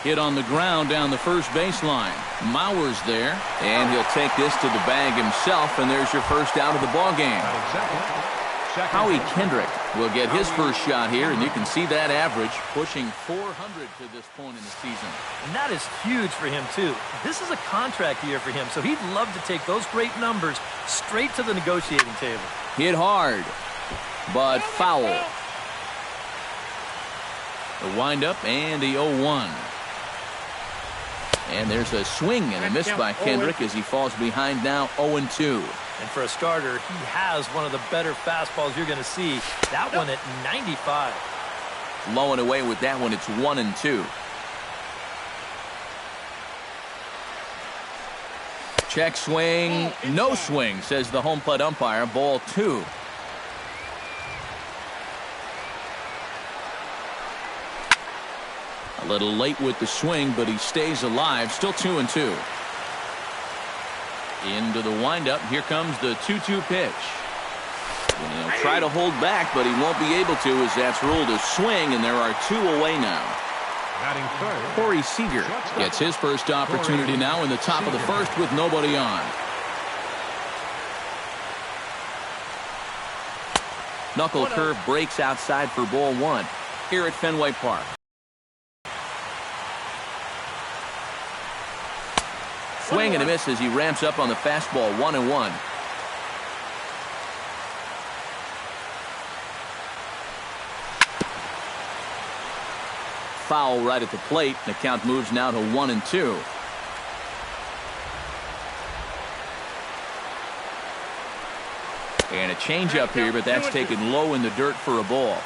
Hit on the ground down the first baseline. Mauer's there, and he'll take this to the bag himself, and there's your first out of the ball game. Howie Kendrick will get his first shot here, and you can see that average pushing 400 to this point in the season. And that is huge for him, too. This is a contract year for him, so he'd love to take those great numbers straight to the negotiating table. Hit hard, but foul. The windup and the 0-1. And there's a swing and a miss by Kendrick as he falls behind now 0-2. And for a starter, he has one of the better fastballs you're going to see. That one at 95. Low and away with that one. It's 1-2. Check swing. No swing, says the home plate umpire. Ball 2. A little late with the swing, but he stays alive. Still 2-2. Into the windup. Here comes the 2-2 pitch. And he'll try to hold back, but he won't be able to as that's ruled a swing, and there are 2 away now. Corey Seager gets his first opportunity now in the top of the first with nobody on. Knuckle curve breaks outside for ball 1 here at Fenway Park. Swing and a miss as he ramps up on the fastball. 1-1. Foul right at the plate. The count moves now to 1-2. And a changeup here, but that's taken low in the dirt for a ball.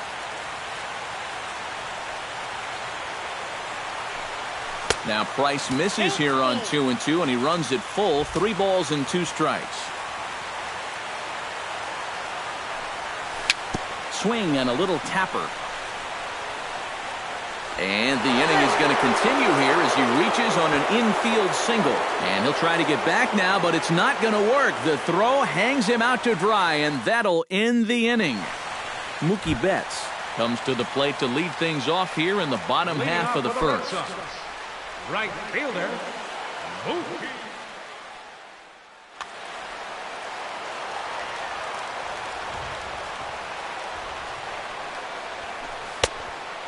Now Price misses here on 2-2, and he runs it full. 3 balls and 2 strikes. Swing and a little tapper. And the inning is going to continue here as he reaches on an infield single. And he'll try to get back now, but it's not going to work. The throw hangs him out to dry, and that'll end the inning. Mookie Betts comes to the plate to lead things off here in the bottom half of the first. Right fielder, Mookie.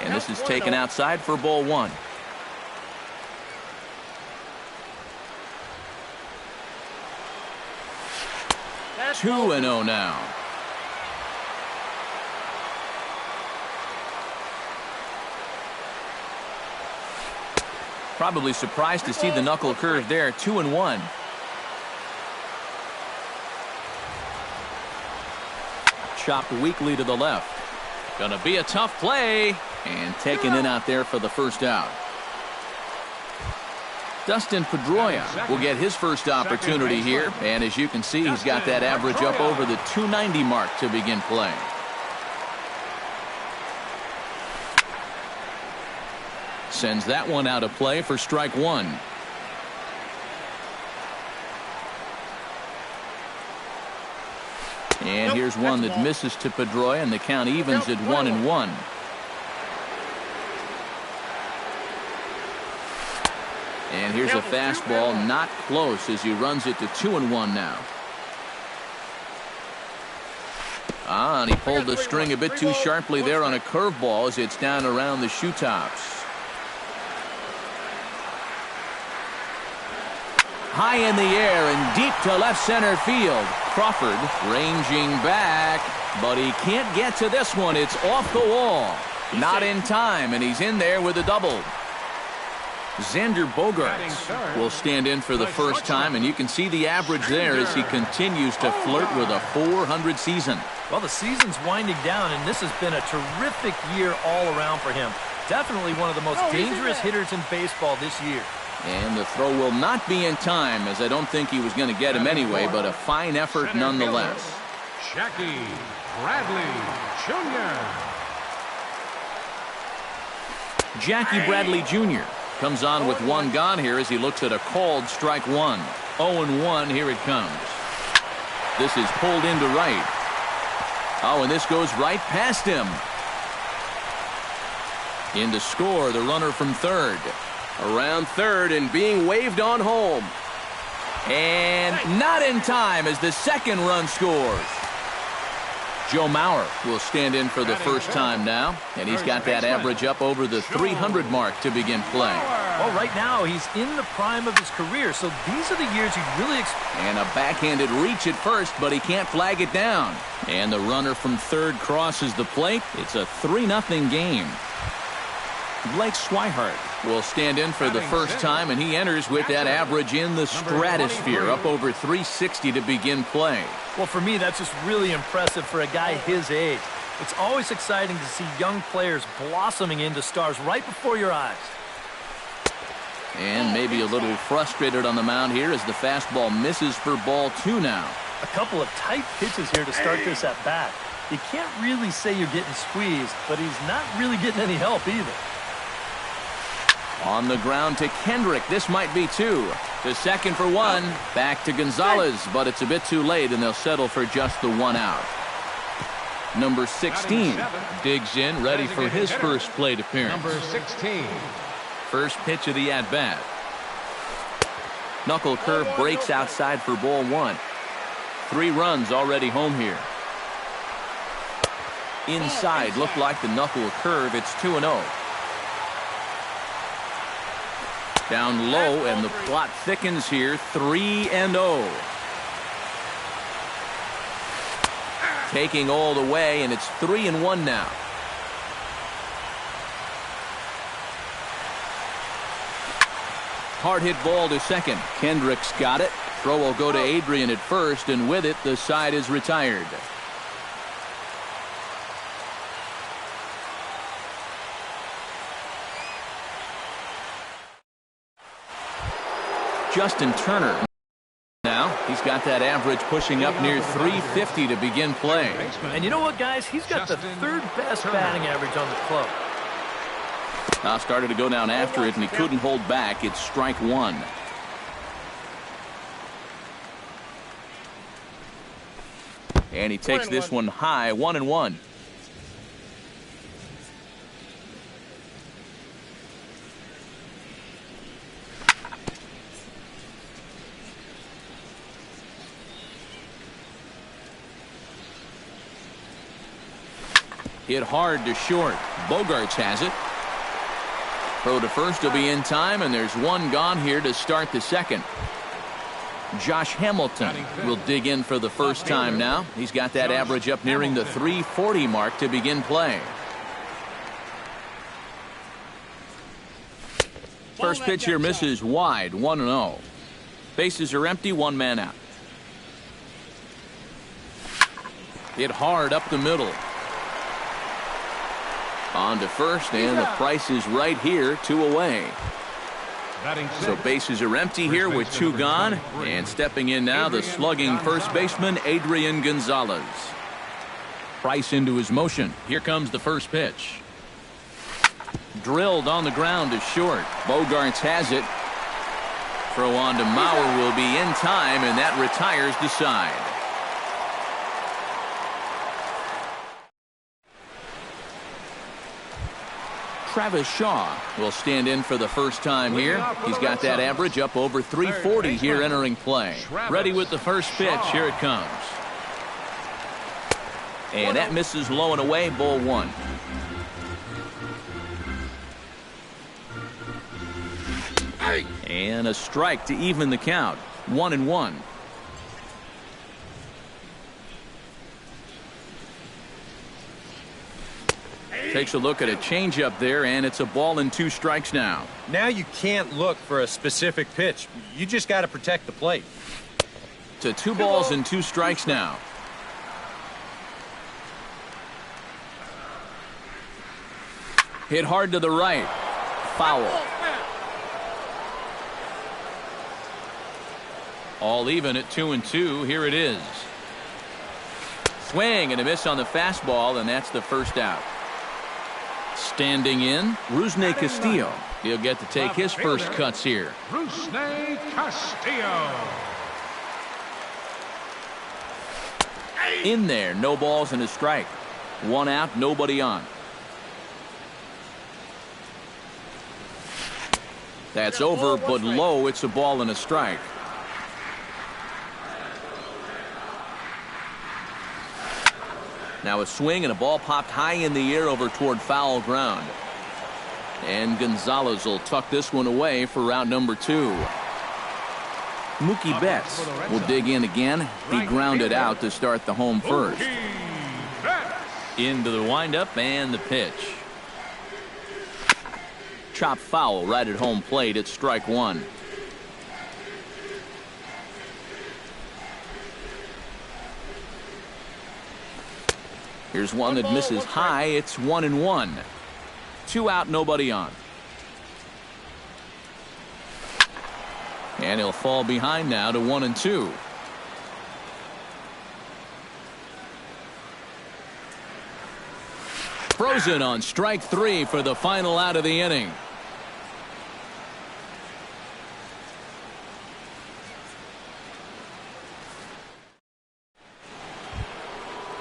And this is taken outside for ball 1. That's 2-0 now. Probably surprised to see the knuckle curve there. 2-1. Chopped weakly to the left. Gonna be a tough play. And taken in out there for the first out. Dustin Pedroia will get his first opportunity here. And as you can see, he's got that average up over the 290 mark to begin play. Sends that one out of play for strike 1. And here's one that misses to Pedroia, and the count evens at 1-1. And here's a fastball not close as he runs it to 2-1 now. And he pulled the string a bit too sharply there on a curveball as it's down around the shoe tops. High in the air and deep to left center field. Crawford ranging back, but he can't get to this one. It's off the wall. Not in time, and he's in there with a double. Xander Bogaerts will stand in for the first time, and you can see the average there as he continues to flirt with a .400 season. Well, the season's winding down, and this has been a terrific year all around for him. Definitely one of the most dangerous hitters in baseball this year. And the throw will not be in time, as I don't think he was going to get him anyway, but a fine effort nonetheless. Jackie Bradley Jr. Jackie Bradley Jr. comes on with 1 gone here as he looks at a called strike 1. 0-1, here it comes. This is pulled into right. Oh, and this goes right past him. In to score, the runner from third. Around third and being waved on home. And not in time as the second run scores. Joe Mauer will stand in for the first time now, and he's got that average up over the 300 mark to begin play. Well, right now he's in the prime of his career, so these are the years you'd really expect. And a backhanded reach at first, but he can't flag it down. And the runner from third crosses the plate. It's a 3-0 game. Blake Swihart will stand in for the first time, and he enters with that average in the stratosphere, up over 360 to begin play. Well, for me, that's just really impressive for a guy his age. It's always exciting to see young players blossoming into stars right before your eyes. And maybe a little frustrated on the mound here as the fastball misses for ball 2 now. A couple of tight pitches here to start this at bat. You can't really say you're getting squeezed, but he's not really getting any help either. On the ground to Kendrick. This might be 2. To second for 1. Back to Gonzalez, but it's a bit too late, and they'll settle for just the 1 out. Number 16 digs in, ready for his first plate appearance. Number 16. First pitch of the at-bat. Knuckle curve breaks outside for ball 1. 3 runs already home here. Inside, looked like the knuckle curve. It's 2-0. Down low, and the plot thickens here. 3-0. Taking all the way, and it's 3-1 now. Hard hit ball to second. Kendrick's got it. Throw will go to Adrian at first, and with it, the side is retired. Justin Turner now. He's got that average pushing up near 350 to begin play. And you know what, guys? He's got the third best batting average on the club. Now started to go down after it, and he couldn't hold back. It's strike 1. And he takes this one high, 1-1. Hit hard to short. Bogarts has it. Throw to first will be in time, and there's 1 gone here to start the second. Josh Hamilton will dig in for the first time now. He's got that average up nearing the 340 mark to begin play. First pitch here misses wide, 1-0. Bases are empty, 1 man out. Hit hard up the middle. On to first, and the price is right here, 2 away. So bases are empty here with 2 gone, and stepping in now, the slugging first baseman, Adrian Gonzalez. Price into his motion. Here comes the first pitch. Drilled on the ground to short. Bogarts has it. Throw on to Mauer will be in time, and that retires the side. Travis Shaw will stand in for the first time here. He's got that average up over 340 here entering play. Ready with the first pitch. Here it comes. And that misses low and away, ball 1. And a strike to even the count. 1-1. Takes a look at a changeup there, and it's a ball and 2 strikes now. Now you can't look for a specific pitch. You just got to protect the plate. To 2 balls and 2 strikes now. Hit hard to the right. Foul. All even at 2-2. Here it is. Swing and a miss on the fastball, and that's the first out. Standing in, Rusney Castillo. He'll get to take his first cuts here. Rusney Castillo. In there, no balls and a strike. 1 out, nobody on. That's over, but low. It's a ball and a strike. Now a swing and a ball popped high in the air over toward foul ground. And Gonzalez will tuck this one away for round number 2. Mookie Betts will dig in again. He grounded out to start the home first. Into the windup and the pitch. Chop foul right at home plate. It's strike 1. Here's one that misses high. It's 1-1. 2 out, nobody on. And he'll fall behind now to 1-2. Frozen on strike 3 for the final out of the inning.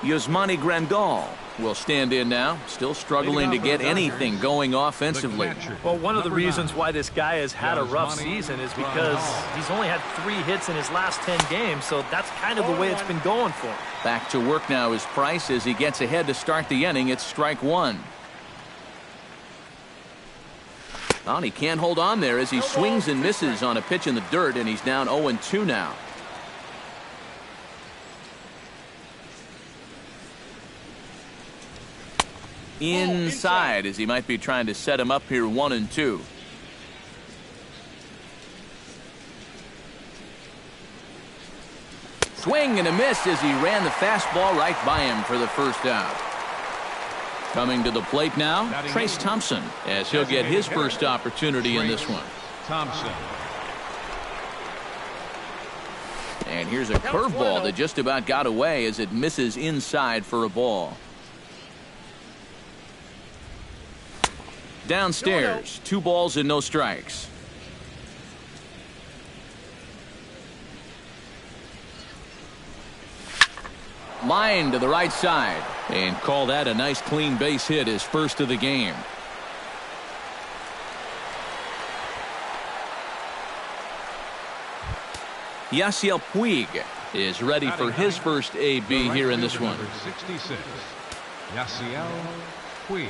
Yasmani Grandal will stand in now, still struggling to get anything going offensively. Well, one of the reasons why this guy has had a rough season is because he's only had 3 hits in his last 10 games, so that's kind of the way it's been going for him. Back to work now is Price as he gets ahead to start the inning. It's strike 1. Well, he can't hold on there as he swings and misses on a pitch in the dirt, and he's down 0-2 now. Inside as he might be trying to set him up here 1-2. Swing and a miss as he ran the fastball right by him for the first out. Coming to the plate now, Trace Thompson, as he'll get his first opportunity in this one. Thompson. And here's a curveball that just about got away as it misses inside for a ball. Downstairs, 2 balls and no strikes. Line to the right side, and call that a nice clean base hit, his first of the game. Yasiel Puig is ready for his first AB here in this one. 66. Yasiel Puig.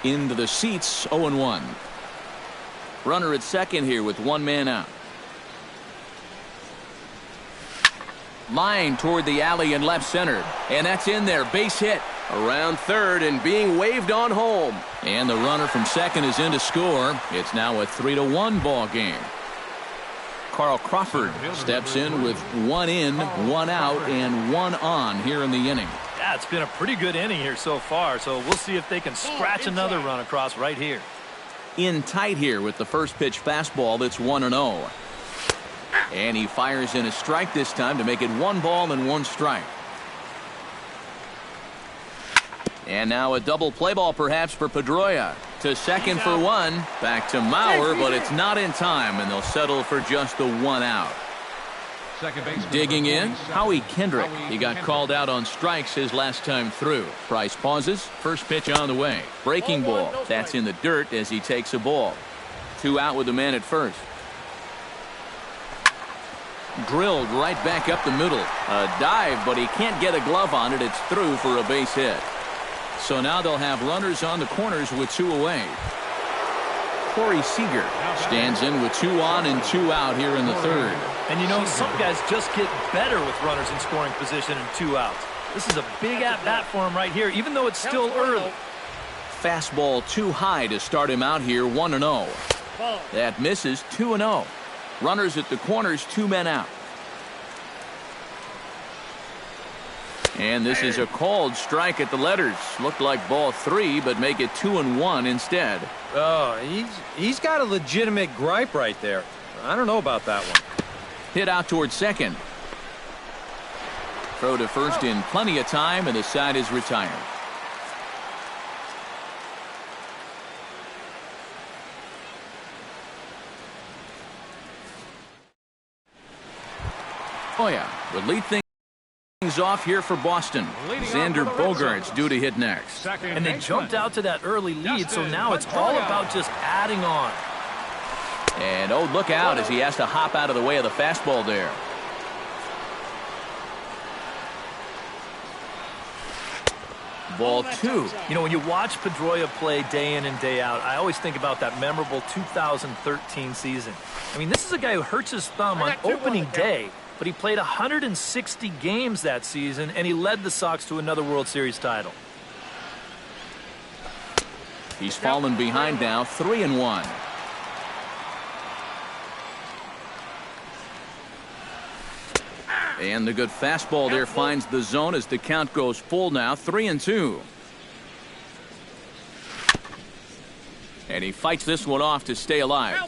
Into the seats, 0-1. Runner at second here with 1 man out. Line toward the alley and left center. And that's in there. Base hit. Around third and being waved on home. And the runner from second is in to score. It's now a 3-1 ball game. Carl Crawford steps in with 1 in, 1 out, and 1 on here in the inning. Yeah, it's been a pretty good inning here so far, so we'll see if they can scratch another run across right here. In tight here with the first pitch fastball that's 1-0. And he fires in a strike this time to make it 1 ball and 1 strike. And now a double play ball perhaps for Pedroia. To second for 1. Back to Mauer, but it's not in time, and they'll settle for just the 1 out. Digging in, Howie Kendrick. He got called out on strikes his last time through. Price pauses. First pitch on the way. Breaking ball. That's in the dirt as he takes a ball. 2 out with the man at first. Drilled right back up the middle. A dive, but he can't get a glove on it. It's through for a base hit. So now they'll have runners on the corners with 2 away. Corey Seager stands in with 2 on and 2 out here in the third. And you know, some guys just get better with runners in scoring position and 2 outs. This is a big at-bat for him right here, even though it's still early. Fastball too high to start him out here, 1-0. That misses, 2-0. Runners at the corners, 2 men out. And this is a called strike at the letters. Looked like ball 3, but make it 2-1 instead. Oh, he's got a legitimate gripe right there. I don't know about that one. Hit out towards second. Throw to first in plenty of time, and the side is retired. Would lead things things off here for Boston. Xander Bogaerts due to hit next. And they jumped out to that early lead, so now it's all about just adding on. And oh, look out as he has to hop out of the way of the fastball there. Ball 2. You know, when you watch Pedroia play day in and day out, I always think about that memorable 2013 season. I mean, this is a guy who hurts his thumb on opening day, but he played 160 games that season, and he led the Sox to another World Series title. He's fallen behind now, 3-1. And the good fastball there finds the zone as the count goes full now, 3-2. And he fights this one off to stay alive.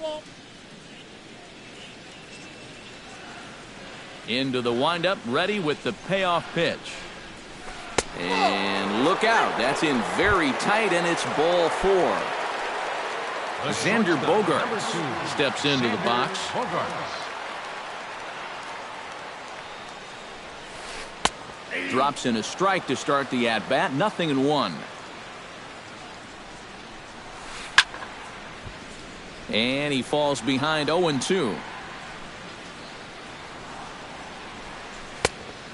Into the windup, ready with the payoff pitch. And look out, that's in very tight, and it's ball 4. Xander Bogaerts steps into the box. Drops in a strike to start the at-bat. 0-1. And he falls behind 0-2.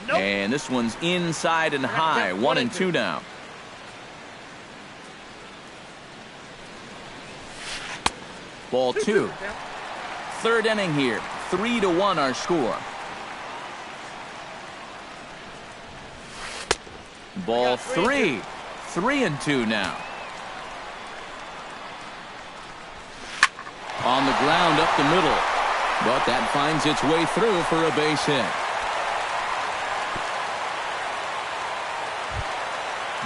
Nope. And this one's inside and high. 1-2 now. Ball 2. Third inning here. 3-1 our score. Ball 3. 3-2 now. On the ground up the middle. But that finds its way through for a base hit.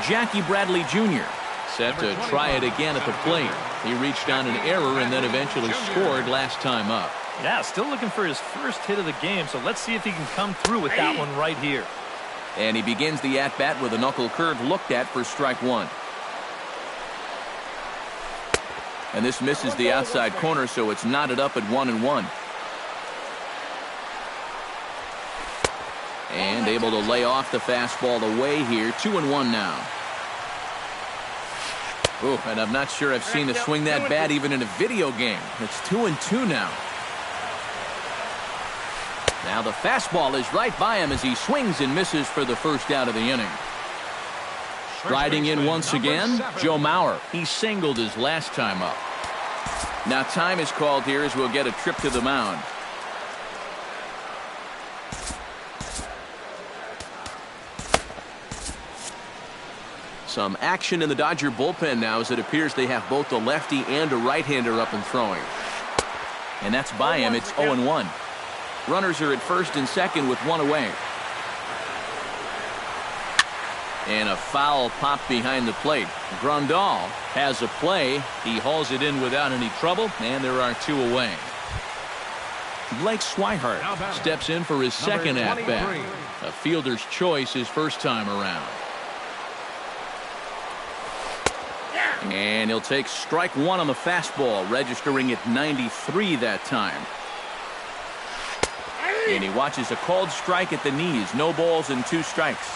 Jackie Bradley Jr. set to try it again at the plate. He reached on an error and then eventually scored last time up. Yeah, still looking for his first hit of the game, so let's see if he can come through with that one right here. And he begins the at-bat with a knuckle curve looked at for strike 1. And this misses the outside corner, so it's knotted up at 1-1. And able to lay off the fastball away here. 2-1 now. Oh, and I'm not sure I've seen a swing that bad even in a video game. It's 2-2 now. Now the fastball is right by him as he swings and misses for the first out of the inning. Striding in once again, Joe Mauer. He singled his last time up. Now time is called here as we'll get a trip to the mound. Some action in the Dodger bullpen now as it appears they have both a lefty and a right-hander up and throwing. And that's by him. It's 0-1. Runners are at first and second with one away. And a foul pop behind the plate. Grandal has a play. He hauls it in without any trouble, and there are 2 away. Blake Swihart steps in for his second at-bat. A fielder's choice his first time around. And he'll take strike 1 on the fastball, registering at 93 that time. And he watches a called strike at the knees. No balls and 2 strikes.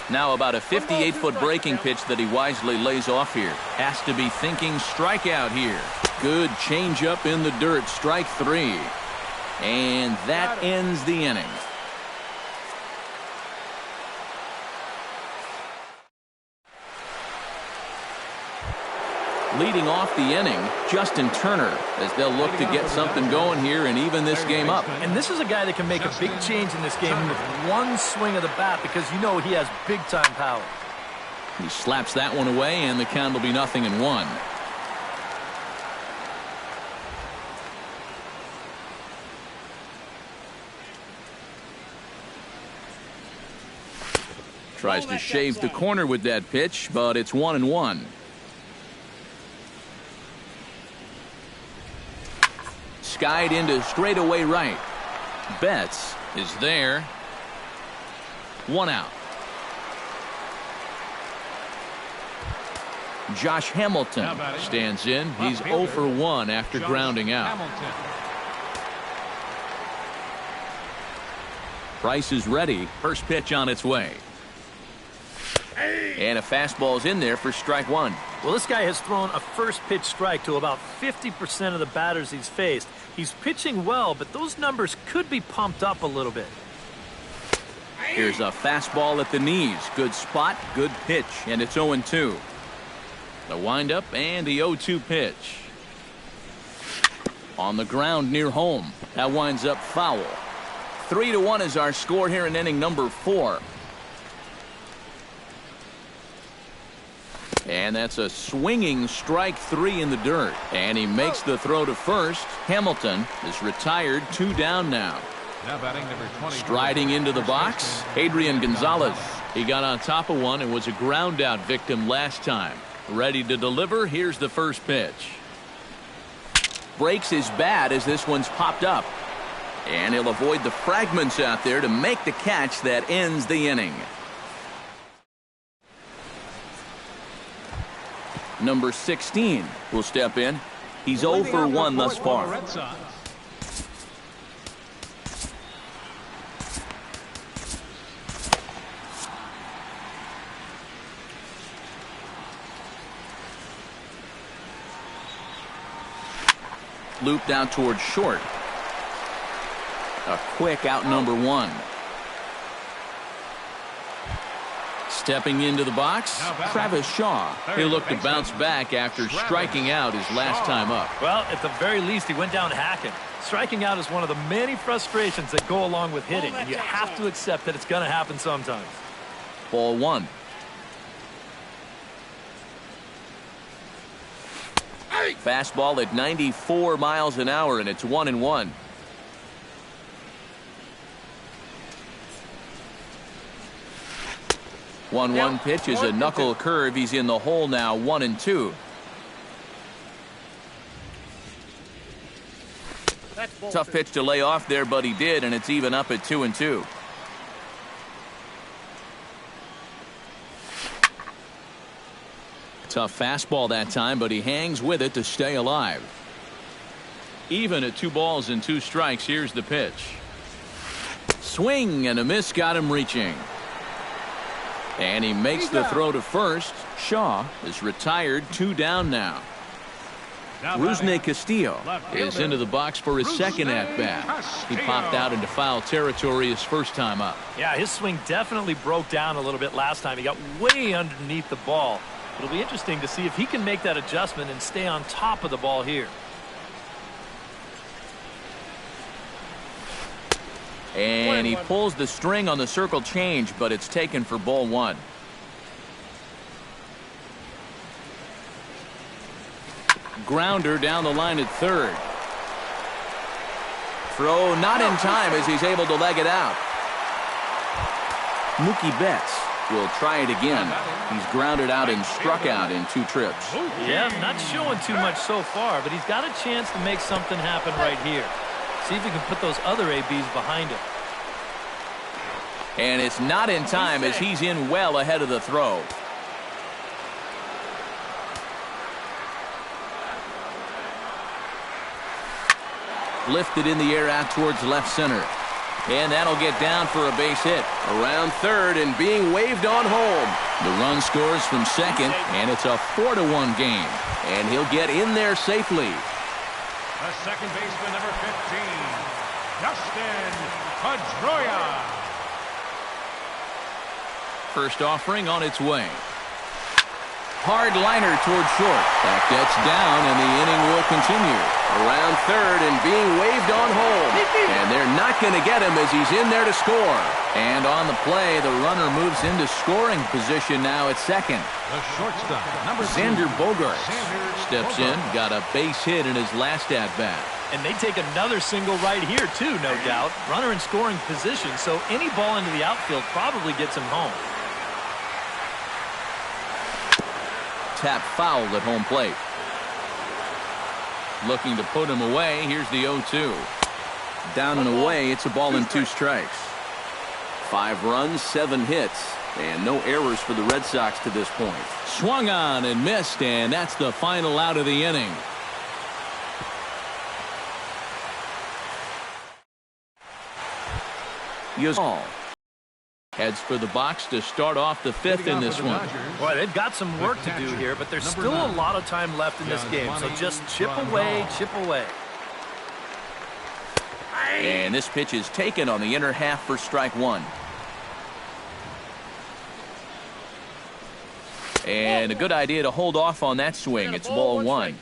Now about a 58-foot breaking pitch that he wisely lays off here. Has to be thinking strikeout here. Good changeup in the dirt. Strike 3. And that ends the inning. Leading off the inning, Justin Turner, as they'll look to get something going here and even this game up. And this is a guy that can make a big change in this game with one swing of the bat because you know he has big-time power. He slaps that one away, and the count will be 0-1. Tries to shave the corner with that pitch, but it's 1-1. Skied into straightaway right. Betts is there. 1 out. Josh Hamilton stands in. He's 0 for 1 after grounding out. Price is ready. First pitch on its way. And a fastball's in there for strike one. Well, this guy has thrown a first pitch strike to about 50% of the batters he's faced. He's pitching well, but those numbers could be pumped up a little bit. Here's a fastball at the knees. Good spot, good pitch, and it's 0-2. The windup and the 0-2 pitch. On the ground near home. That winds up foul. 3-1 is our score here in inning number 4. And that's a swinging strike 3 in the dirt. And he makes the throw to first. Hamilton is retired, 2 down now. Now batting number 20. Striding into the box, Adrian Gonzalez. He got on top of one and was a ground out victim last time. Ready to deliver. Here's the first pitch. Breaks his bat as this one's popped up. And he'll avoid the fragments out there to make the catch that ends the inning. Number 16 will step in. He's 0 for 1 thus far. Looped out towards short. A quick out number 1. Stepping into the box, Travis Shaw. He'll look to bounce back after striking out his last time up. Well, at the very least, he went down hacking. Striking out is one of the many frustrations that go along with hitting, and you have to accept that it's going to happen sometimes. Ball 1. Fastball at 94 miles an hour, and it's 1-1. One pitch is a knuckle curve. He's in the hole now, 1-2. Tough pitch to lay off there, but he did, and it's even up at 2-2. Tough fastball that time, but he hangs with it to stay alive. Even at 2 balls and 2 strikes, here's the pitch. Swing and a miss got him reaching. And he makes the throw to first. Shaw is retired, 2 down now. Rusney Castillo is into the box for his second at-bat. He popped out into foul territory his first time up. Yeah, his swing definitely broke down a little bit last time. He got way underneath the ball. It'll be interesting to see if he can make that adjustment and stay on top of the ball here. And he pulls the string on the circle change, but it's taken for ball 1. Grounder down the line at third. Throw not in time as he's able to leg it out. Mookie Betts will try it again. He's grounded out and struck out in 2 trips. Yeah, not showing too much so far, but he's got a chance to make something happen right here. See if he can put those other ABs behind him. And it's not in time as he's in well ahead of the throw. Lifted in the air out towards left center. And that'll get down for a base hit. Around third and being waved on home. The run scores from second, and it's a 4-1 game. And he'll get in there safely. The second baseman, number 15, Justin Pedroia. First offering on its way. Hard liner towards short. That gets down, and the inning will continue. Around third and being waved on home. And they're not going to get him as he's in there to score. And on the play, the runner moves into scoring position now at second. The shortstop, number 2, Xander Bogaerts steps in, got a base hit in his last at-bat. And they take another single right here, too, no doubt. Runner in scoring position, so any ball into the outfield probably gets him home. Tap foul at home plate. Looking to put him away. Here's the 0-2. Down and away. It's a ball and 2 strikes. 5 runs, 7 hits, and no errors for the Red Sox to this point. Swung on and missed, and that's the final out of the inning. Yazal heads for the box to start off the fifth in this one. Boy, they've got some work to do here, but there's still a lot of time left in this game, so just chip away, chip away. And this pitch is taken on the inner half for strike one. And a good idea to hold off on that swing. It's ball one.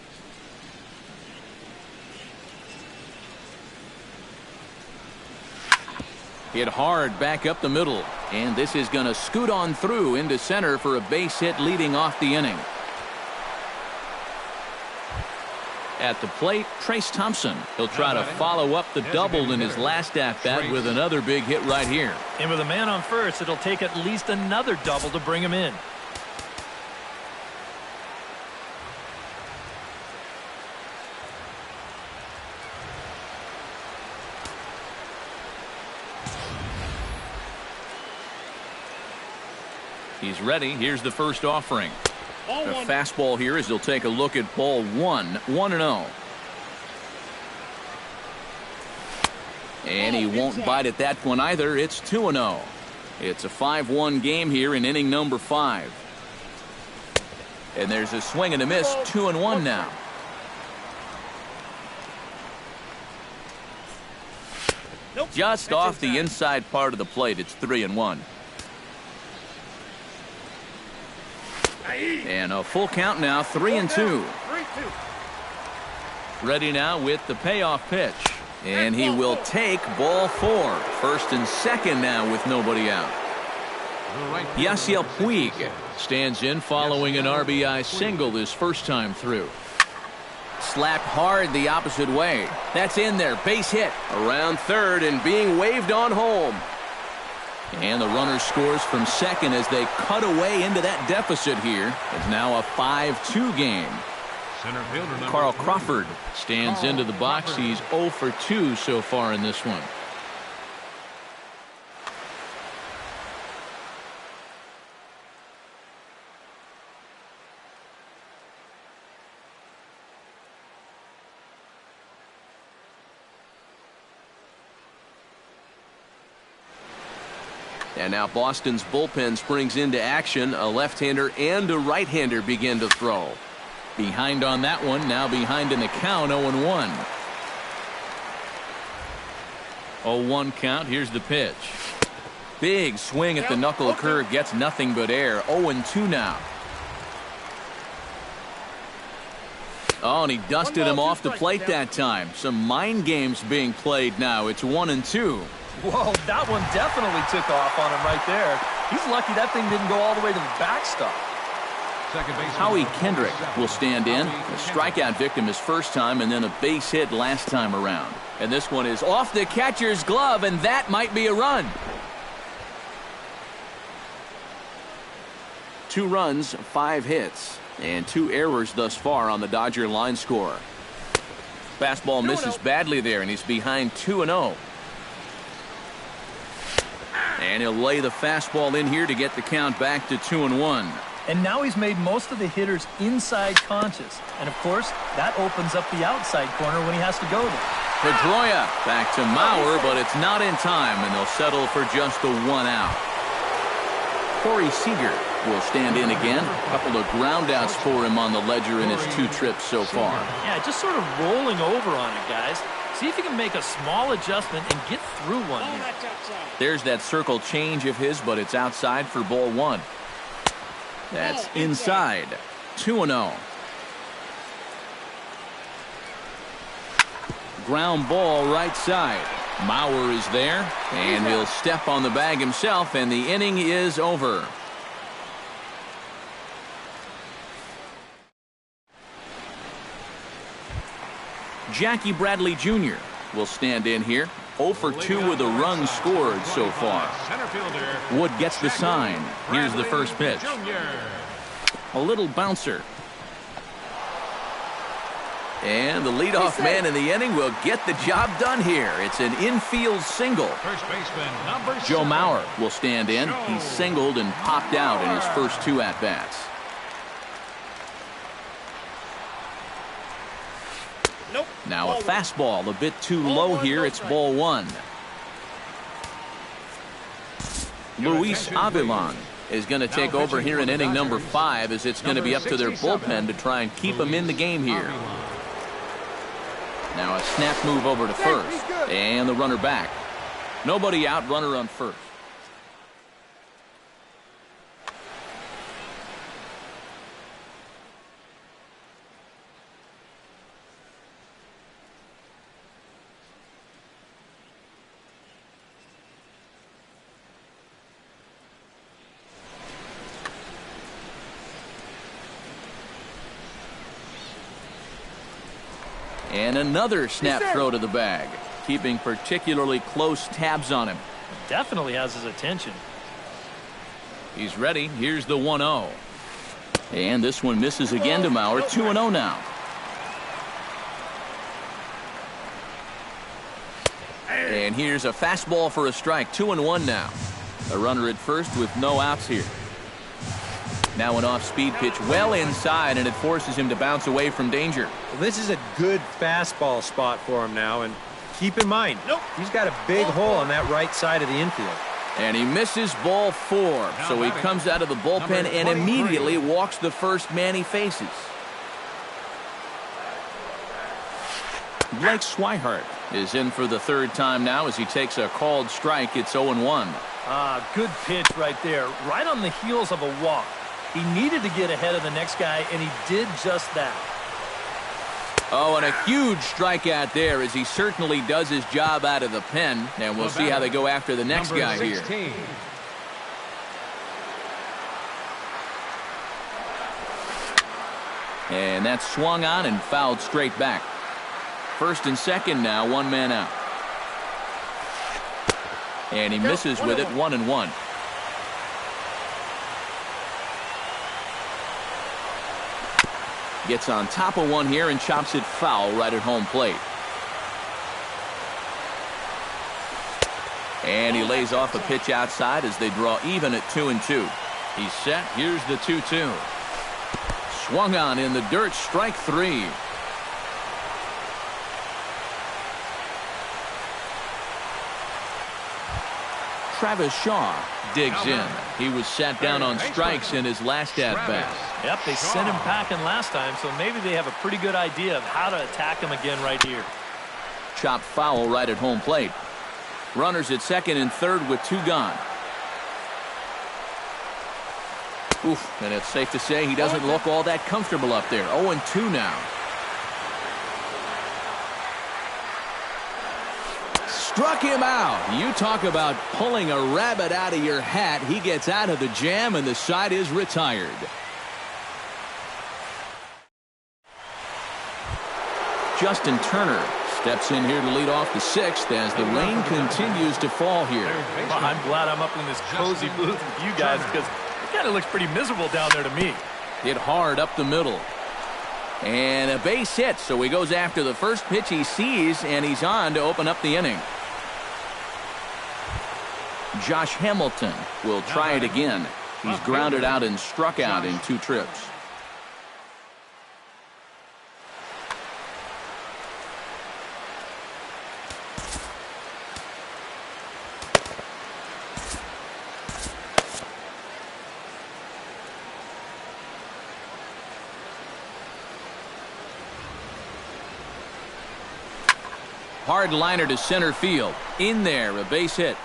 Hit hard back up the middle. And this is going to scoot on through into center for a base hit leading off the inning. At the plate, Trace Thompson. He'll try to follow up the double in his last at-bat with another big hit right here. And with a man on first, it'll take at least another double to bring him in. He's ready. Here's the first offering. A fastball here as he'll take a look at ball one. 1-0. And he won't bite at that one either. It's 2-0. It's a 5-1 game here in inning number 5. And there's a swing and a miss. 2-1 now. Just off the inside part of the plate. It's 3-1. And a full count now, 3-2. Ready now with the payoff pitch. And he will take ball 4. First and second now with nobody out. Yasiel Puig stands in following an RBI single his first time through. Slapped hard the opposite way. That's in there. Base hit. Around third and being waved on home. And the runner scores from second as they cut away into that deficit here. It's now a 5-2 game. Carl Crawford stands into the box. He's 0 for 2 so far in this one. And now Boston's bullpen springs into action. A left-hander and a right-hander begin to throw. Behind on that one. Now behind in the count. 0-1. 0-1 count. Here's the pitch. Big swing at the knuckle curve. Gets nothing but air. 0-2 now. Oh, and he dusted him off the plate that time. Some mind games being played now. It's 1-2. Whoa, that one definitely took off on him right there. He's lucky that thing didn't go all the way to the backstop. Howie Kendrick will stand in. A strikeout victim his first time and then a base hit last time around. And this one is off the catcher's glove, and that might be a run. 2 runs, 5 hits, and 2 errors thus far on the Dodger line score. Fastball misses badly there, and he's behind 2-0. And he'll lay the fastball in here to get the count back to 2-1. And now he's made most of the hitters inside conscious. And, of course, that opens up the outside corner when he has to go there. Pedroia back to Mauer, but it's not in time, and they'll settle for just a 1 out. Corey Seager will stand in again. A couple of groundouts for him on the ledger in his 2 trips so far. Yeah, just sort of rolling over on it, guys. See if you can make a small adjustment and get through one here. There's that circle change of his, but it's outside for ball 1. That's inside. 2-0. Ground ball right side. Mauer is there, and he'll step on the bag himself, and the inning is over. Jackie Bradley Jr. will stand in here. 0 for 2 with a run scored so far. Wood gets the sign. Here's the first pitch. A little bouncer. And the leadoff man in the inning will get the job done here. It's an infield single. Joe Mauer will stand in. He singled and popped out in his first 2 at-bats. Now a fastball a bit too low here. It's ball 1. Luis Avilan is going to take over here in inning number 5, as it's going to be up to their bullpen to try and keep him in the game here. Now a snap move over to first, and the runner back. Nobody out, runner on first. And another snap throw to the bag, keeping particularly close tabs on him. Definitely has his attention. He's ready. Here's the 1-0. And this one misses again to Mauer. 2-0 now. And here's a fastball for a strike. 2-1 now. A runner at first with no outs here. Now an off-speed pitch well inside, and it forces him to bounce away from danger. Well, this is a good fastball spot for him now, and keep in mind, he's got a big hole on that right side of the infield. And he misses ball 4, so he comes out of the bullpen and immediately walks the first man he faces. Blake Swihart is in for the 3rd time now as he takes a called strike. It's 0-1. Good pitch right there, right on the heels of a walk. He needed to get ahead of the next guy, and he did just that. Oh, and a huge strikeout there, as he certainly does his job out of the pen. And we'll see how they go after the next guy here. And that's swung on and fouled straight back. First and second now, 1 man out. And he misses with it, 1-1. Gets on top of one here and chops it foul right at home plate. And he lays off a pitch outside as they draw even at 2-2. He's set. Here's the 2-2. Swung on in the dirt, strike 3. Travis Shaw digs in. He was sat down on strikes in his last at-bat. Yep, they sent him packing last time, so maybe they have a pretty good idea of how to attack him again right here. Chopped foul right at home plate. Runners at second and third with 2 gone. Oof, and it's safe to say he doesn't look all that comfortable up there. 0-2 now. Struck him out. You talk about pulling a rabbit out of your hat. He gets out of the jam, and the side is retired. Justin Turner steps in here to lead off the 6th as the rain continues to fall here. Well, I'm glad I'm up in this cozy booth with you guys, because it kind of looks pretty miserable down there to me. Hit hard up the middle. And a base hit, so he goes after the first pitch he sees, and he's on to open up the inning. Josh Hamilton will try it again. He's grounded out and struck out in 2 trips. Hard liner to center field. In there, a base hit.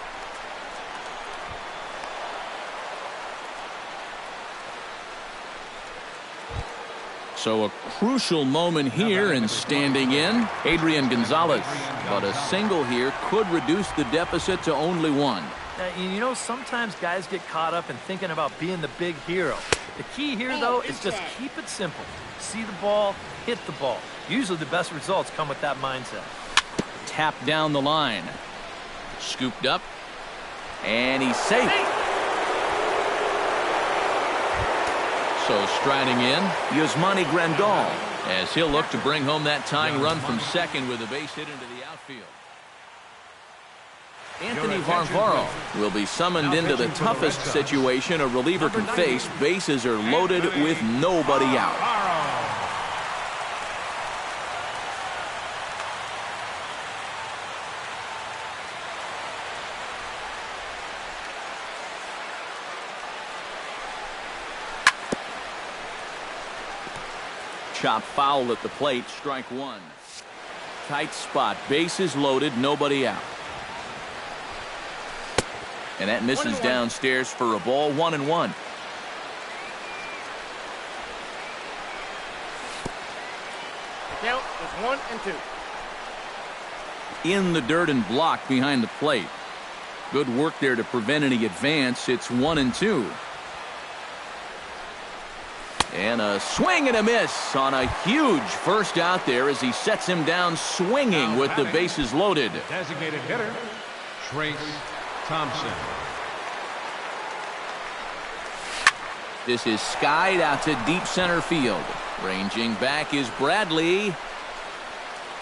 So a crucial moment here, and standing in, Adrian Gonzalez. But a single here could reduce the deficit to only 1. You know, sometimes guys get caught up in thinking about being the big hero. The key here, though, is just keep it simple. See the ball, hit the ball. Usually the best results come with that mindset. Tap down the line. Scooped up. And he's safe. So striding in, Yasmani Grandal, as he'll look to bring home that tying run from second with a base hit into the outfield. Anthony Varvaro will be summoned into the toughest situation a reliever can face. Bases are loaded with nobody out. Chop foul at the plate, strike one. Tight spot, bases loaded, nobody out. And that misses downstairs for a ball, 1-1. Count is 1 and 2. In the dirt and blocked behind the plate. Good work there to prevent any advance. It's 1-2. And a swing and a miss on a huge first out there as he sets him down swinging with the bases loaded. Designated hitter, Trace Thompson. This is skied out to deep center field. Ranging back is Bradley.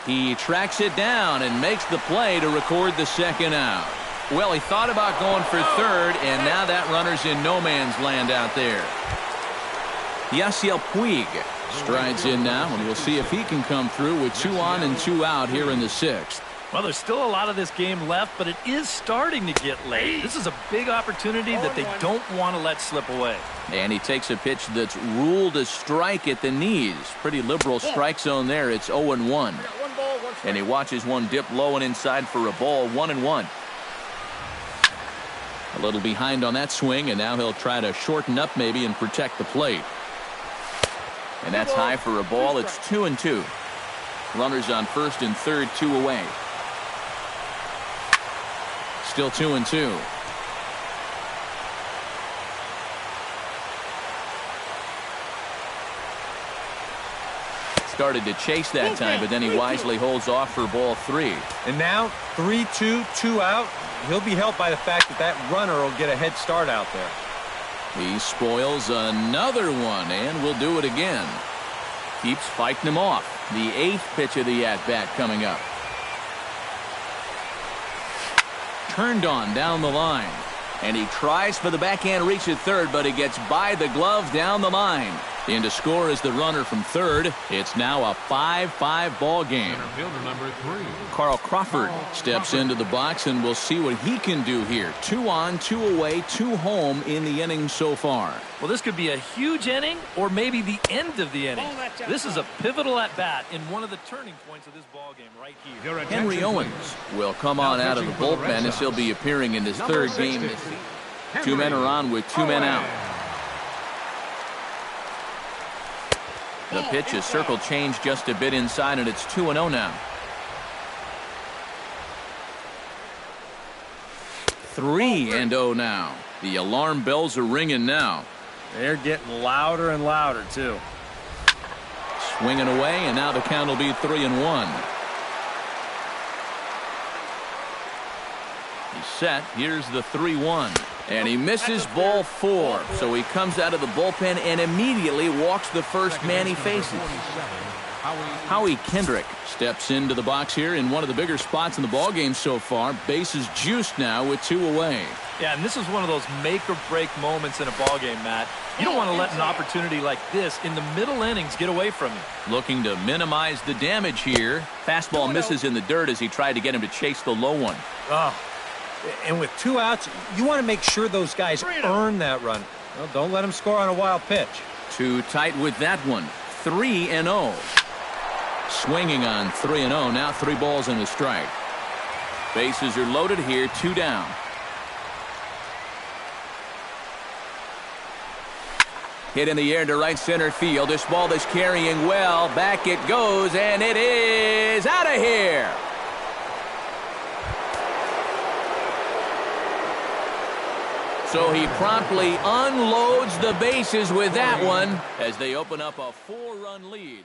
He tracks it down and makes the play to record the second out. Well, he thought about going for third, and now that runner's in no man's land out there. Yasiel Puig strides in now, and we'll see if he can come through with 2 on and 2 out here in the 6th. Well, there's still a lot of this game left, but it is starting to get late. This is a big opportunity that they don't want to let slip away. And he takes a pitch that's ruled a strike at the knees. Pretty liberal strike zone there. It's 0-1. And he watches one dip low and inside for a ball, 1-1. A little behind on that swing, and now he'll try to shorten up maybe and protect the plate. And that's high for a ball. It's 2-2. Runners on first and third, 2 away. Still 2-2. Started to chase that time, but then he wisely holds off for ball 3. And now 3-2, 2 out. He'll be helped by the fact that that runner will get a head start out there. He spoils another one, and will do it again. Keeps fighting him off. The 8th pitch of the at-bat coming up. Turned on down the line. And he tries for the backhand reach at third, but he gets by the glove down the line. In to score is the runner from third. It's now a 5-5 ball game. Center fielder number 3. Carl Crawford steps into the box, and we'll see what he can do here. 2 on, 2 away, 2 home in the inning so far. Well, this could be a huge inning or maybe the end of the inning. This is a pivotal at-bat in one of the turning points of this ball game right here. Henry Owens will come on out of the bullpen as he'll be appearing in his third game this season. 2 men are on with 2 men out. The pitch is circle change just a bit inside, and it's 2-0 now. 3-0 now. The alarm bells are ringing now. They're getting louder and louder, too. Swinging away, and now the count will be 3-1. He's set. Here's the 3-1. And he misses ball 4. So he comes out of the bullpen and immediately walks the first man he faces. Howie Kendrick steps into the box here in one of the bigger spots in the ballgame so far. Bases juiced now with 2 away. Yeah, and this is one of those make-or-break moments in a ballgame, Matt. You don't want to let an opportunity like this in the middle innings get away from you. Looking to minimize the damage here. Fastball misses in the dirt as he tried to get him to chase the low one. Oh. And with 2 outs, you want to make sure those guys earn that run. Well, don't let them score on a wild pitch. Too tight with that one. 3-0. Swinging on 3-0. Now 3 balls and a strike. Bases are loaded here. 2 down. Hit in the air to right center field. This ball is carrying well. Back it goes, and it is out of here. So he promptly unloads the bases with that one as they open up a 4-run lead.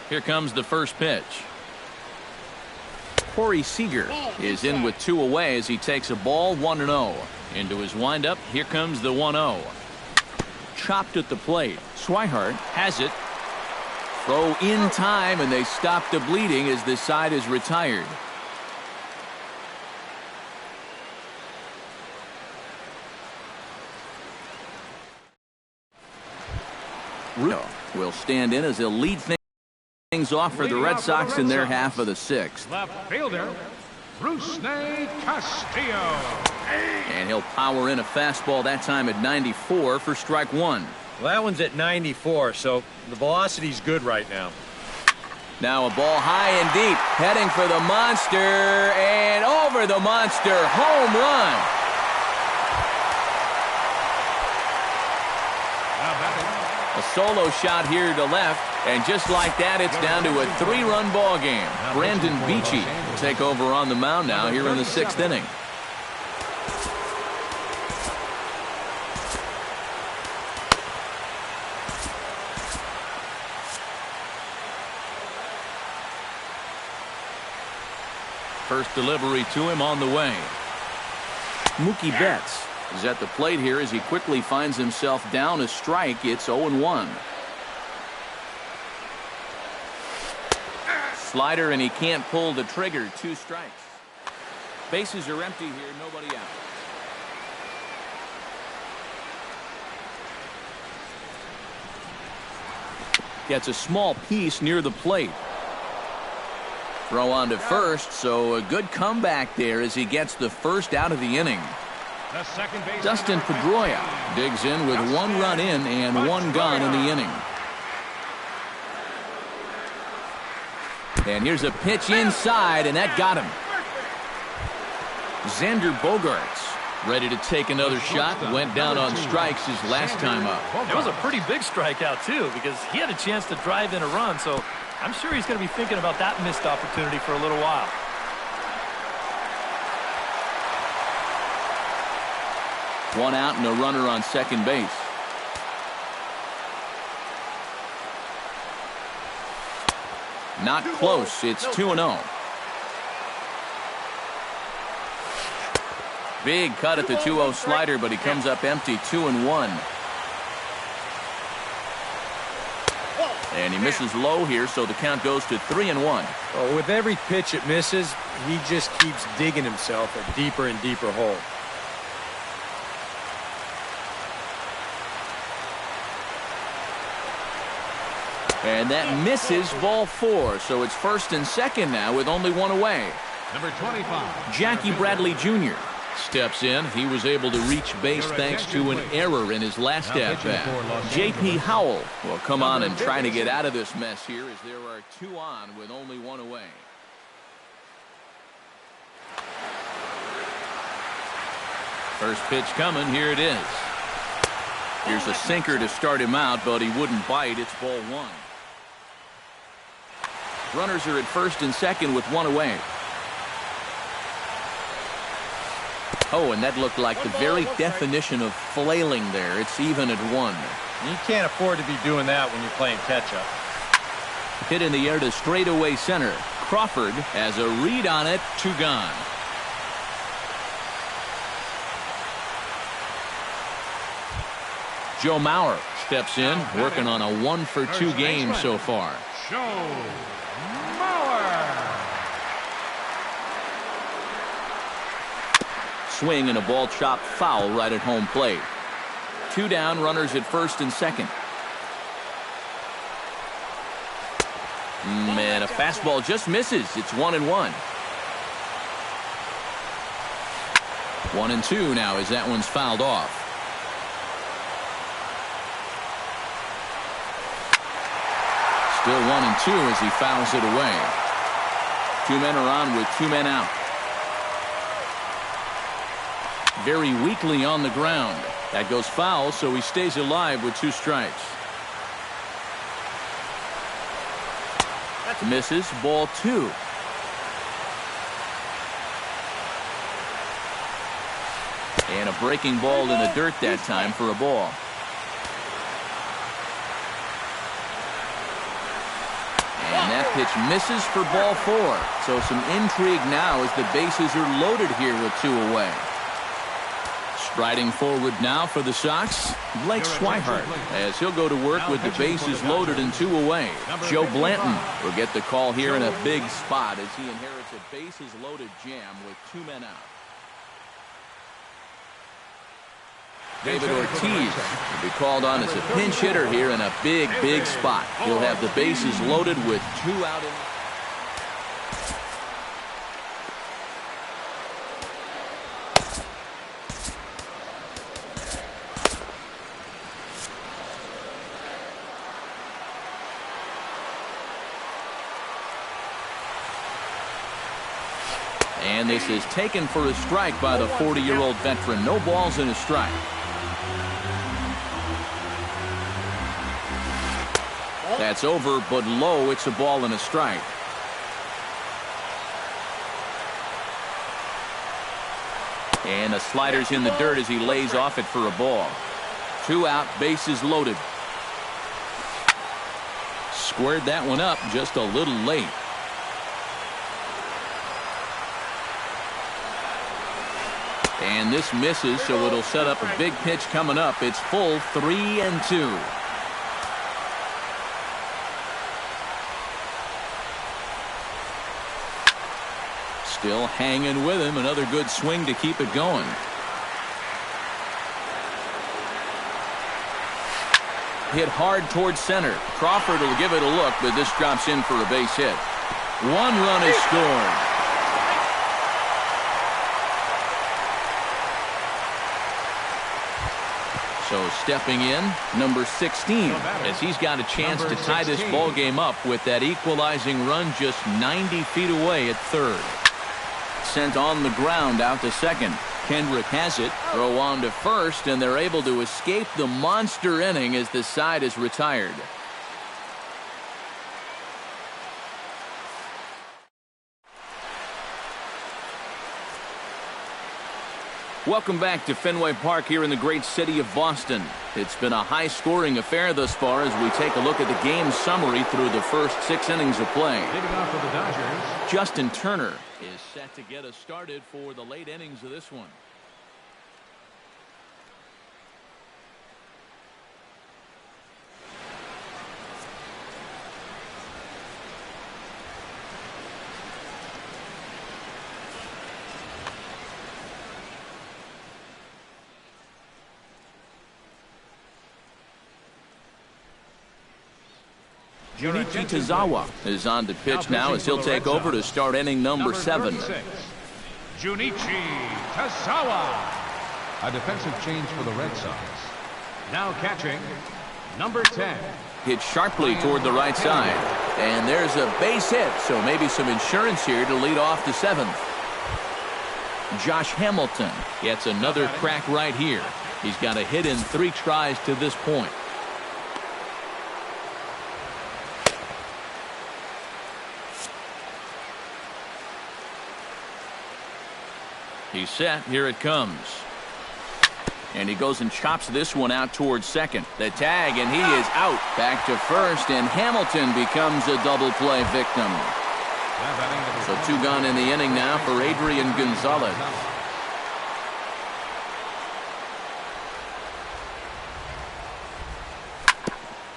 Here comes the first pitch. Corey Seager is in with 2 away as he takes a ball, 1-0. Into his windup, here comes the 1-0. Chopped at the plate. Swihart has it. Throw in time, and they stop the bleeding as this side is retired. Ruto will stand in as he'll lead things off for the Red Sox in their half of the 6th. Left fielder, Rusney Castillo. And he'll power in a fastball that time at 94 for strike one. Well, that one's at 94, so the velocity's good right now. Now a ball high and deep, heading for the monster, and over the monster, home run. A solo shot here to left, and just like that, it's down to a three-run ball game. Brandon Beachy will take over on the mound now here in the sixth inning. First delivery to him on the way. Mookie Betts is at the plate here as he quickly finds himself down a strike. It's 0-1. Slider, and he can't pull the trigger. 2 strikes. Bases are empty here. Nobody out. Gets a small piece near the plate. Throw on to first, so a good comeback there as he gets the first out of the inning. Dustin Pedroia digs in with 1 run in and 1 gone in the inning. And here's a pitch inside, and that got him. Xander Bogaerts ready to take another shot. Went down on strikes his last time up. It was a pretty big strikeout, too, because he had a chance to drive in a run, so I'm sure he's going to be thinking about that missed opportunity for a little while. One out and a runner on second base. Not close. It's 2-0. Big cut at the 2-0 slider, but he comes up empty. 2-1. And he misses low here, so the count goes to 3-1. Well, with every pitch it misses, he just keeps digging himself a deeper and deeper hole. And that misses, ball 4. So it's first and second now with only 1 away. Number 25. Jackie Bradley Jr. steps in. He was able to reach base thanks to an error in his last at-bat. J.P. Howell will come on and try to get out of this mess here as there are 2 on with only 1 away. First pitch coming. Here it is. Here's a sinker to start him out, but he wouldn't bite. It's ball 1. Runners are at first and second with 1 away. Oh, and that looked like the very definition of flailing there. It's even at 1. You can't afford to be doing that when you're playing catch-up. Hit in the air to straightaway center. Crawford has a read on it. 2 gone. Joe Mauer steps in, working on a 1-for-2 game so far. Joe Mauer. Swing and a ball chopped foul right at home plate. 2 down, runners at first and second. Man, a fastball just misses. It's 1-1. 1-2 now as that one's fouled off. Still 1-2 as he fouls it away. 2 men are on with 2 men out. Very weakly on the ground. That goes foul, so he stays alive with 2 strikes. Misses, ball 2. And a breaking ball in the dirt that time for a ball. And that pitch misses for ball 4. So some intrigue now as the bases are loaded here with 2 away. Striding forward now for the Sox, Blake Swihart, as he'll go to work with the bases loaded and 2 away. Joe Blanton will get the call here in a big spot as he inherits a bases loaded jam with 2 men out. David Ortiz will be called on as a pinch hitter here in a big, big spot. He'll have the bases loaded with 2 out in. And this is taken for a strike by the 40-year-old veteran. No balls and a strike. That's over, but low. It's a ball and a strike. And the slider's in the dirt as he lays off it for a ball. 2 out, bases loaded. Squared that one up just a little late. And this misses, so it'll set up a big pitch coming up. It's full 3-2. Still hanging with him. Another good swing to keep it going. Hit hard towards center. Crawford will give it a look, but this drops in for a base hit. 1 run is scored. So stepping in, number 16, as he's got a chance to tie this ball game up with that equalizing run just 90 feet away at third. Sent on the ground out to second. Kendrick has it. Throw on to first, and they're able to escape the monster inning as the side is retired. Welcome back to Fenway Park here in the great city of Boston. It's been a high-scoring affair thus far as we take a look at the game summary through the first 6 innings of play. Leading off for the Dodgers, Justin Turner is set to get us started for the late innings of this one. Junichi Tazawa is on to pitch now as he'll take over to start inning number 7. Junichi Tazawa. A defensive change for the Red Sox. Now catching, number 10. Hit sharply toward the right side. And there's a base hit, so maybe some insurance here to lead off the 7th. Josh Hamilton gets another crack right here. He's got a hit in 3 tries to this point. He's set. Here it comes. And he goes and chops this one out towards second. The tag, and he is out. Back to first, and Hamilton becomes a double play victim. So 2 gone in the inning now for Adrian Gonzalez.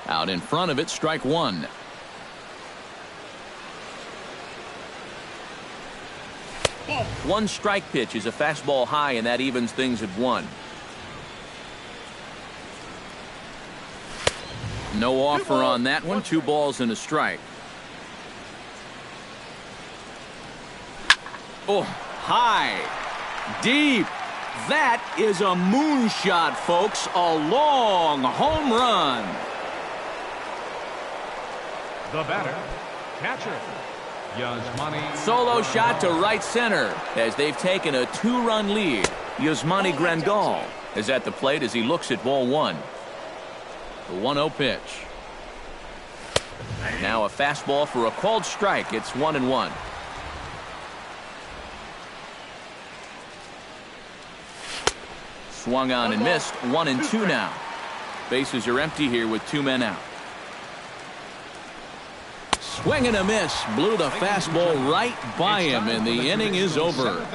Out in front of it, strike 1. One strike pitch is a fastball high, and that evens things at 1. No offer on that one. 2 balls and a strike. Oh, high, deep. That is a moonshot, folks. A long home run. The batter, catcher. Solo shot to right center as they've taken a 2-run lead. Yasmani Grandal is at the plate as he looks at ball 1. The 1-0 pitch. Now a fastball for a called strike. It's 1-1. Swung on and missed. 1-2 now. Bases are empty here with 2 men out. Swing and a miss. Blew the fastball right by him, and the inning is over.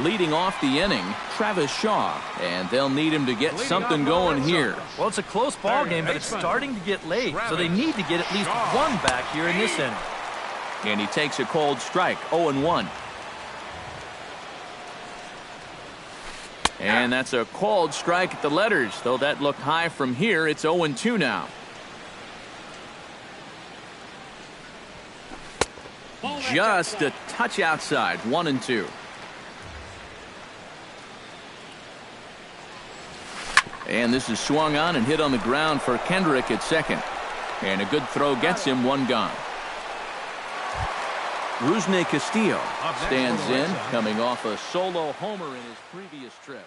Leading off the inning, Travis Shaw, and they'll need him to get something going here. Well, it's a close ball game, but it's starting to get late, so they need to get at least 1 back here in this inning. And he takes a cold strike, 0-1. And that's a called strike at the letters, though that looked high from here. It's 0-2 now. Just a touch outside, 1-2. And this is swung on and hit on the ground for Kendrick at second. And a good throw gets him 1 gone. Rusney Castillo stands in, coming off a solo homer in his previous trip.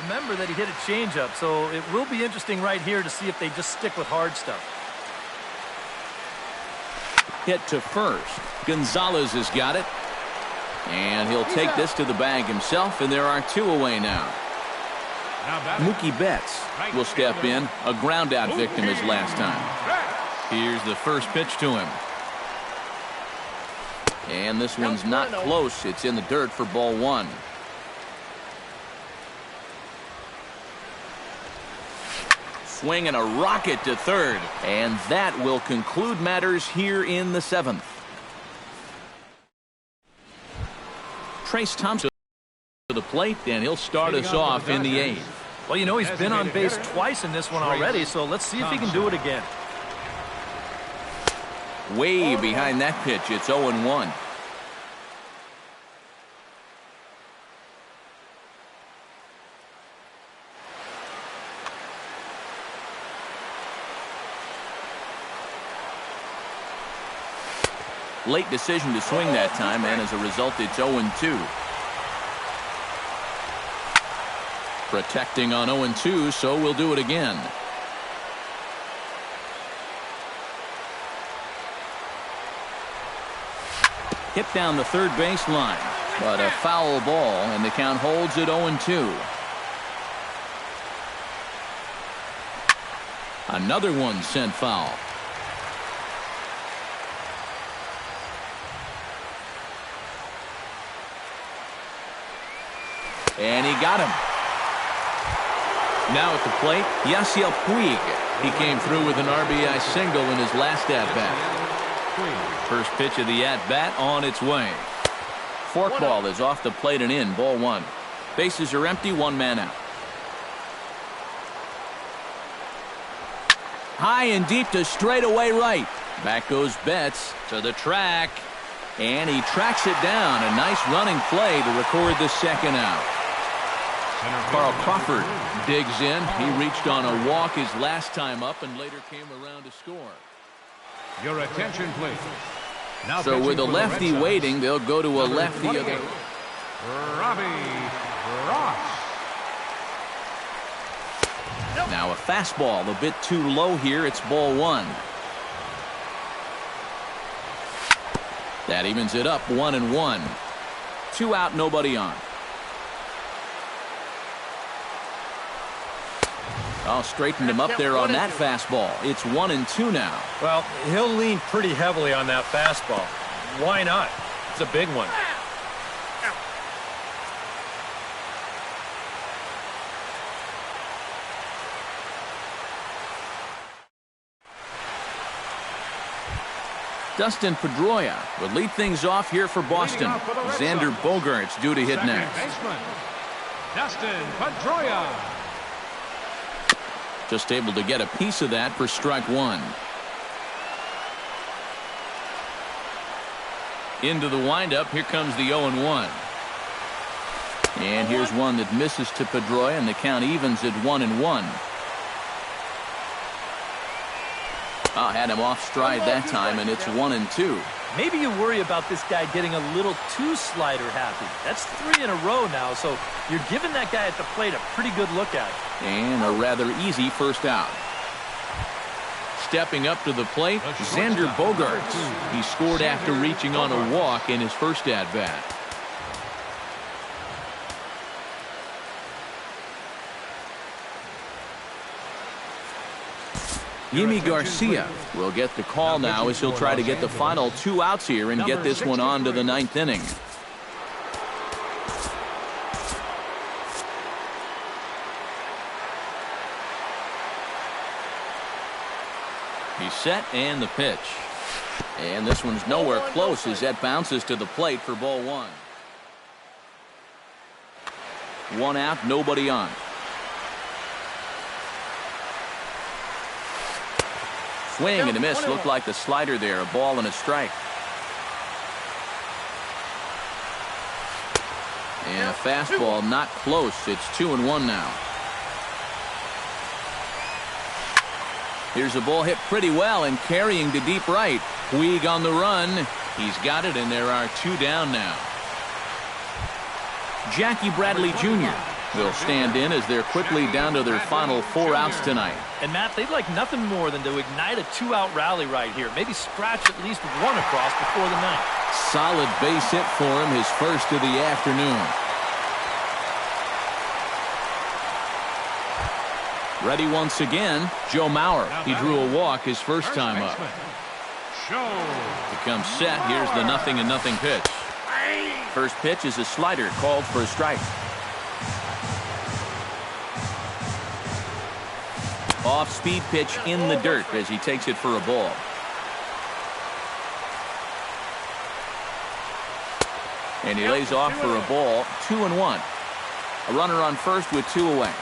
Remember that he hit a changeup, so it will be interesting right here to see if they just stick with hard stuff. Hit to first. Gonzalez has got it. And he'll take this to the bag himself, and there are 2 away now. Mookie Betts will step in, a ground-out victim his last time. Here's the first pitch to him. And this one's not close. It's in the dirt for ball 1. Swing and a rocket to third. And that will conclude matters here in the 7th. Trace Thompson to the plate, and he'll start us off in the 8th. Well, you know, he's been on base twice in this one already, so let's see if he can do it again. Way behind that pitch. It's 0-1. Late decision to swing that time, and as a result, it's 0-2. Protecting on 0-2, so we'll do it again. Hit down the third base line, but a foul ball, and the count holds at 0-2. Another one sent foul. And he got him. Now at the plate, Yasiel Puig. He came through with an RBI single in his last at-bat. First pitch of the at-bat on its way. Forkball is off the plate and in, ball 1. Bases are empty, 1 man out. High and deep to straightaway right. Back goes Betts to the track. And he tracks it down. A nice running play to record the second out. Carl Crawford digs in. He reached on a walk his last time up and later came around to score. Your attention, please. Now so with a lefty waiting, they'll go to a lefty. Robbie Ross. Now a fastball a bit too low here. It's ball 1. That evens it up, 1-1. 2 out, nobody on. Oh, straightened him up there on that fastball. It's 1-2 now. Well, he'll lean pretty heavily on that fastball. Why not? It's a big one. Dustin Pedroia would lead things off here for Boston. Xander Bogaerts due to hit next. Dustin Pedroia. Just able to get a piece of that for strike 1. Into the windup. Here comes the 0-1. And here's one that misses to Pedroia, and the count evens at 1-1. Had him off stride that time, and it's 1-2. Maybe you worry about this guy getting a little too slider happy. That's 3 in a row now, so you're giving that guy at the plate a pretty good look at it. And a rather easy first out. Stepping up to the plate, Xander Bogaerts. He scored after reaching on a walk in his first at-bat. Yimi Garcia will get the call now as he'll try to get the final 2 outs here and get this one on to the 9th inning. He's set and the pitch. And this one's nowhere close as that bounces to the plate for ball 1. 1 out, nobody on. Swing and a miss. Looked like the slider there. A ball and a strike. And a fastball not close. It's 2-1 now. Here's a ball hit pretty well and carrying to deep right. Puig on the run. He's got it, and there are 2 down now. Jackie Bradley Jr. will stand in as they're quickly down to their final 4 outs tonight. And, Matt, they'd like nothing more than to ignite a 2-out rally right here. Maybe scratch at least 1 across before the ninth. Solid base hit for him, his first of the afternoon. Ready once again, Joe Mauer. He drew a walk his first time up. Becomes set. Here's the 0-0 pitch. First pitch is a slider called for a strike. Off-speed pitch in the dirt as he takes it for a ball. And he lays off for a ball. 2-1. A runner on first with 2 away.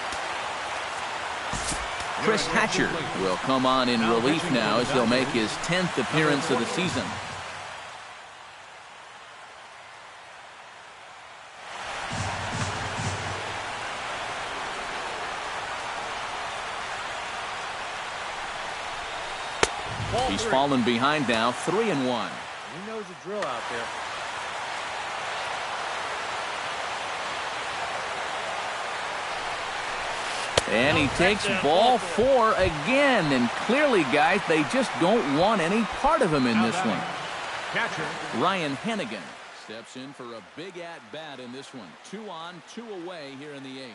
Chris Hatcher will come on in relief now as he'll make his 10th appearance of the season. He's fallen behind now, 3-1. He knows the drill out there. And he takes ball 4 again. And clearly, guys, they just don't want any part of him in this one. Ryan Hennigan steps in for a big at-bat in this one. 2 on, 2 away here in the 8th.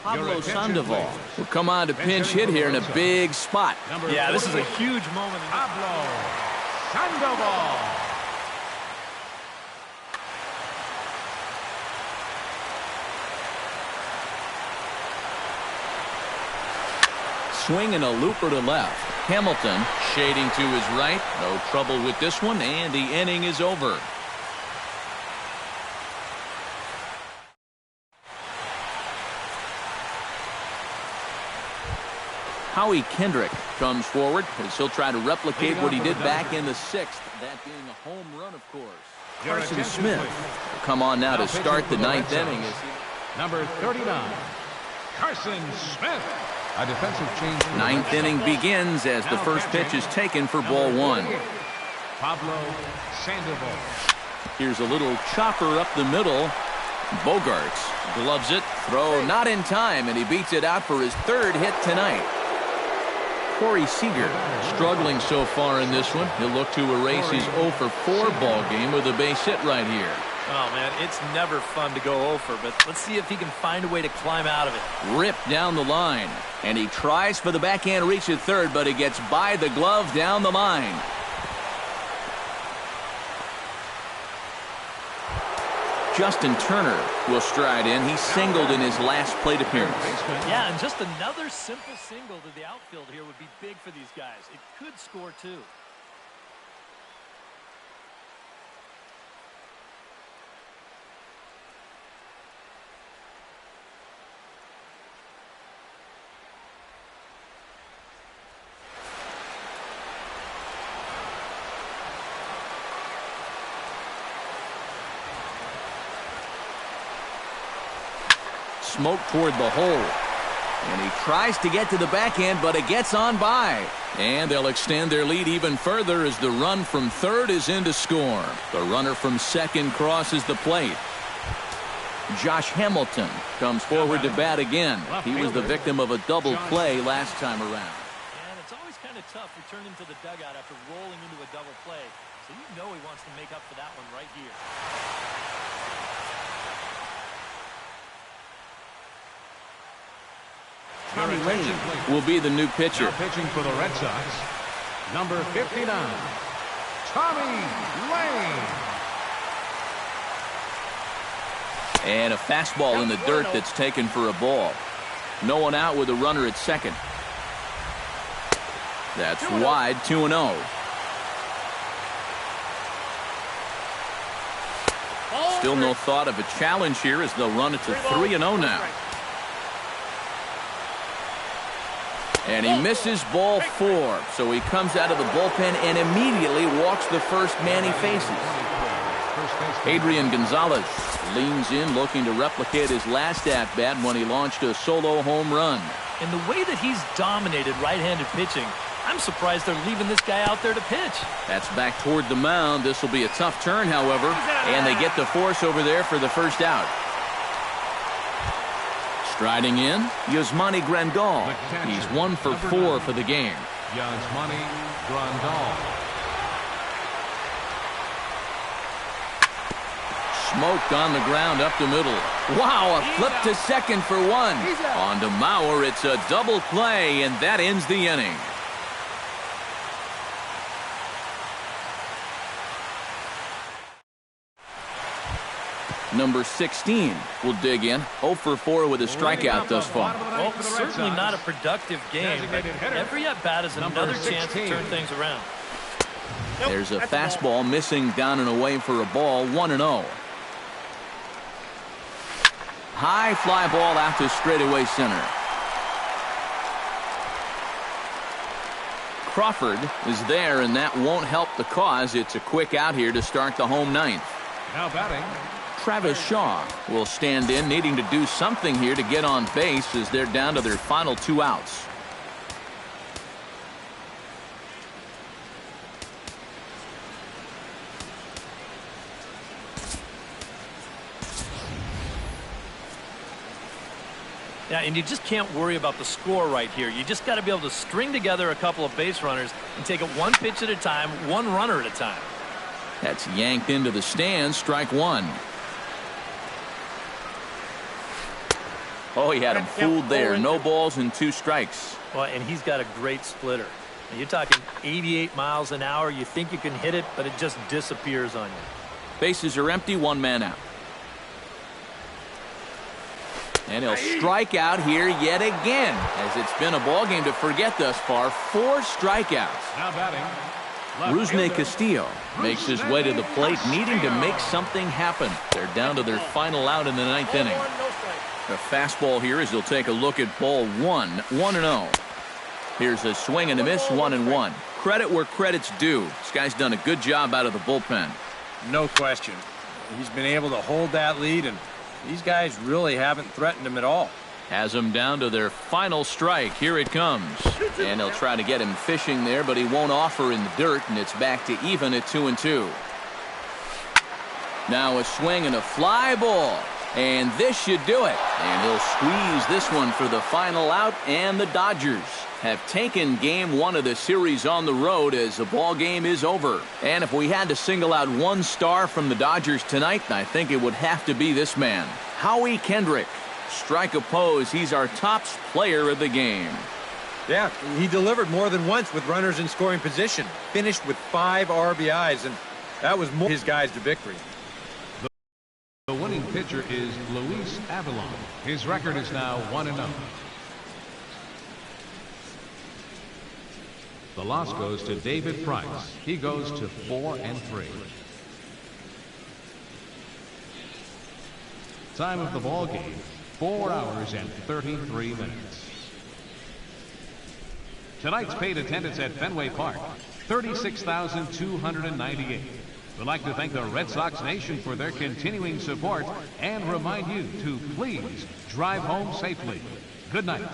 Pablo Sandoval will come on to pinch hit here in a big spot. Yeah, this is a huge moment. Pablo Sandoval. Swing and a looper to left. Hamilton shading to his right. No trouble with this one, and the inning is over. Howie Kendrick comes forward as he'll try to replicate what he did back in the 6th, that being a home run, of course. Carson Smith will come on now to start the 9th inning. Number 39, Carson Smith. A defensive change. 9th inning begins as the first pitch is taken for ball 1. Pablo Sandoval. Here's a little chopper up the middle. Bogarts gloves it. Throw not in time, and he beats it out for his 3rd hit tonight. Corey Seager struggling so far in this one. He'll look to erase his 0 for 4 ball game with a base hit right here. Oh, man, it's never fun to go 0 for, but let's see if he can find a way to climb out of it. Ripped down the line, and he tries for the backhand reach at third, but he gets by the glove down the line. Justin Turner will stride in. He singled in his last plate appearance. Yeah, and just another simple single to the outfield here would be big for these guys. It could score, too. Smoke toward the hole. And he tries to get to the backhand, but it gets on by. And they'll extend their lead even further as the run from third is in to score. The runner from second crosses the plate. Josh Hamilton comes forward to bat again. He was the victim of a double play last time around. And it's always kind of tough returning to the dugout after rolling into a double play. So you know he wants to make up for that one right here. Tommy Lane will be the new pitcher. Now pitching for the Red Sox, number 59, Tommy Lane. And a fastball in the dirt that's taken for a ball. No one out with a runner at second. That's wide, 2-0. Still no thought of a challenge here as they'll run it to 3-0 now. And he misses ball 4, so he comes out of the bullpen and immediately walks the first man he faces. Adrian Gonzalez leans in, looking to replicate his last at-bat when he launched a solo home run. And the way that he's dominated right-handed pitching, I'm surprised they're leaving this guy out there to pitch. That's back toward the mound. This will be a tough turn, however, and they get the force over there for the first out. Striding in, Yasmani Grandal. He's 1 for 4 for the game. Yasmani Grandal. Smoked on the ground up the middle. Wow, a flip to second for 1. On to Mauer, it's a double play, and that ends the inning. Number 16 will dig in. 0 for 4 with a strikeout thus far. Well, certainly not a productive game, but every at-bat is another chance to turn things around. There's a fastball missing down and away for a ball, 1-0. High fly ball out to straightaway center. Crawford is there, and that won't help the cause. It's a quick out here to start the home ninth. Now batting, Travis Shaw will stand in, needing to do something here to get on base as they're down to their final 2 outs. Yeah, and you just can't worry about the score right here. You just got to be able to string together a couple of base runners and take it 1 pitch at a time, 1 runner at a time. That's yanked into the stands, strike 1. Oh, he had him fooled there. No balls and 2 strikes. Well, and he's got a great splitter. You're talking 88 miles an hour. You think you can hit it, but it just disappears on you. Bases are empty, 1 man out. And he'll strike out here yet again, as it's been a ball game to forget thus far. 4 strikeouts. now batting, Rusney Castillo makes his way to the plate, needing to make something happen. They're down to their final out in the 9th inning. The fastball here as he'll take a look at ball 1, 1-0. Here's a swing and a miss, 1-1. Credit where credit's due. This guy's done a good job out of the bullpen. No question. He's been able to hold that lead, and these guys really haven't threatened him at all. Has them down to their final strike. Here it comes. And they'll try to get him fishing there, but he won't offer in the dirt, and it's back to even at 2-2. Now a swing and a fly ball. And this should do it. And he'll squeeze this one for the final out, and the Dodgers have taken game 1 of the series on the road as the ball game is over. And if we had to single out 1 star from the Dodgers tonight, I think it would have to be this man, Howie Kendrick. Strike opposed, he's our top player of the game. Yeah, he delivered more than once with runners in scoring position. Finished with 5 RBIs, and that was more his guys to victory. the winning pitcher is Luis Avilon. His record is now 1-0. The loss goes to David Price. He goes to 4-3. Time of the ball game, 4 hours and 33 minutes. Tonight's paid attendance at Fenway Park, 36,298. We'd like to thank the Red Sox Nation for their continuing support and remind you to please drive home safely. Good night.